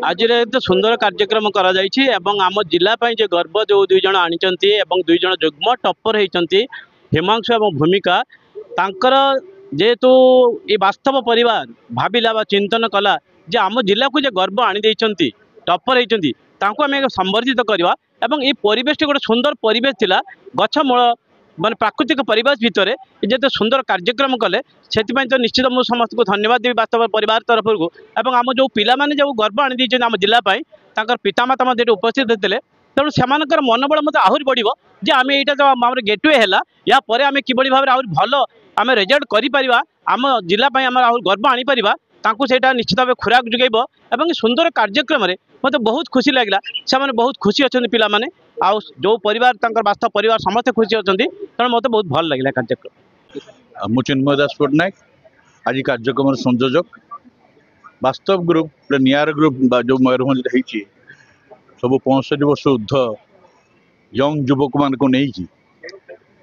आज एत सुंदर कार्यक्रम करा जायछि एवं आम जिला जे गर्व जो दुई जन आनिचंती एवं दुई जन जुग्म टप्पर होइचंती हिमांशु एवं भूमिका तांकर जेहेतु ये वास्तव परिवार भाविला बा चिंतन कला जे आम जिला को जे गर्व आनी देइचंती टप्पर होइचंती तांको आमे संवर्धित करवा एवं ये परिवेश गोटे सुंदर परिवेश थिला गछमूल माने प्राकृतिक परिवेश भितर जो सुंदर कार्यक्रम कले से तो निश्चित मुझे समस्त को धन्यवाद देवी वास्तव परिवार तरफ को एवं आम जो पाने जो गर्व आनी आम जिलापाई पितामाता उपस्थित होते तेणु से मनोबल मत आहरी बढ़ जे आम यहाँ जो आम गेटवे है या आम कि भाव में भल आम रेजल्ट कर आम जिलापाई आम आहरी गर्व आनीपर से निश्चित भाव खुराक जुगेब और सुंदर कार्यक्रम मत बहुत खुशी लगे से बहुत खुशी अच्छा पाने आउ जो परिवार वास्तव परिवार समस्त खुशी अच्छा तेणु मत बहुत भल लगे कार्यक्रम। मु चिन्मय दास पट्टनायक आज कार्यक्रम संयोजक वास्तव ग्रुप नियार ग्रुप जो मयूरभंज होती सब 65 वर्ष ऊर्ध यंग युवक मान को नहीं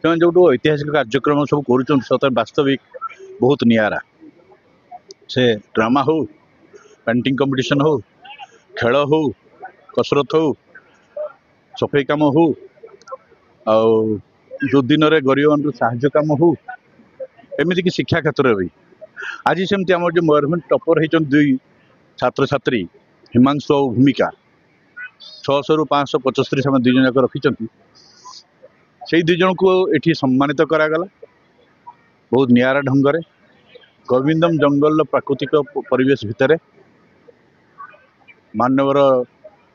जो ऐतिहासिक कार्यक्रम सब कर वास्तविक बहुत नियारा से ड्रामा हो पेंटिंग कंपटीशन हो खेल हो कसरत हो सफाई काम हो जो दिन में गरीब मान साहाय्य काम हो एमती कि शिक्षा क्षेत्र भी आज सेमती आम जो मयूरभंज टपर होती दुई छात्र छात्री हिमांशु और भूमिका 600 रु 575 से दुई जन रखी से दुई जन को ये सम्मानित करागला बहुत नियारा ढंग से गोविंदम जंगल प्राकृतिक परिवेश भितर मानवर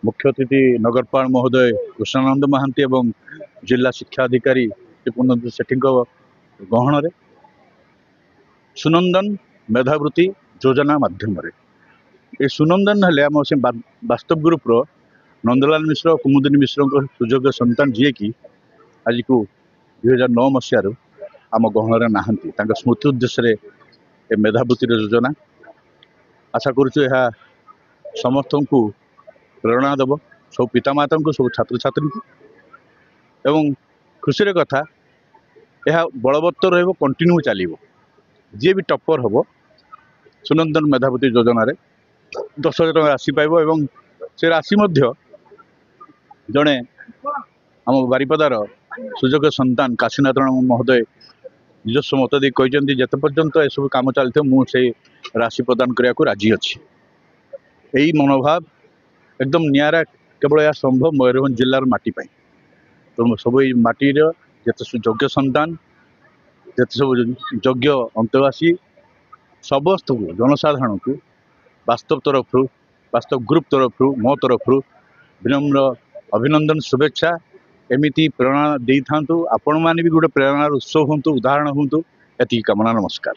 मुख्य अतिथि नगरपाल महोदय कृष्णानंद महांती एवं जिला शिक्षा अधिकारी पूर्णेंदु सेठी गहण सुनंदन मेधावृत्ति योजना माध्यम ये सुनंदन हेले आम से वास्तव ग्रुप रो नंदलाल मिश्र कुमुदिनी मिश्र सुजोग्य सन्तान जी की आज को 2009 मसीह आम गहण नहांती स्मृति उद्देश्य मेधावृत्ति योजना आशा करुँ समस्त को प्रेरणा देव सब पितामाता को सब छात्र छात्री को एवं खुशी कथा यह बलवत्तर कंटिन्यू चलो जी भी टप्पर हम सुनंदन मेधावृत्ति योजना 10,000 टका राशि पाइब एवं से राशि जड़े आम बारिपदार सुजोग्य सन्तान काशीनाथ महोदय निजस्व मत दे कहते जिते पर्यंत यह कम चलते मुझे राशि प्रदान करने को राजी अच्छी यही मनोभाव एकदम नियारा केवल यह संभव मयूरभंज जिलार माटीपाई तो सब माटीर जिते योग्य सन्तान जिते सब योग्य अंतवासी समस्त को जनसाधारण को वास्तव तरफ वास्तव ग्रुप तरफ मो तरफ विनम्र अभिनंदन शुभेच्छा एमती प्रेरणा दे था आपण मैंने भी गोटे प्रेरणार उत्सव हूँ उदाहरण हूँ एति कामना नमस्कार।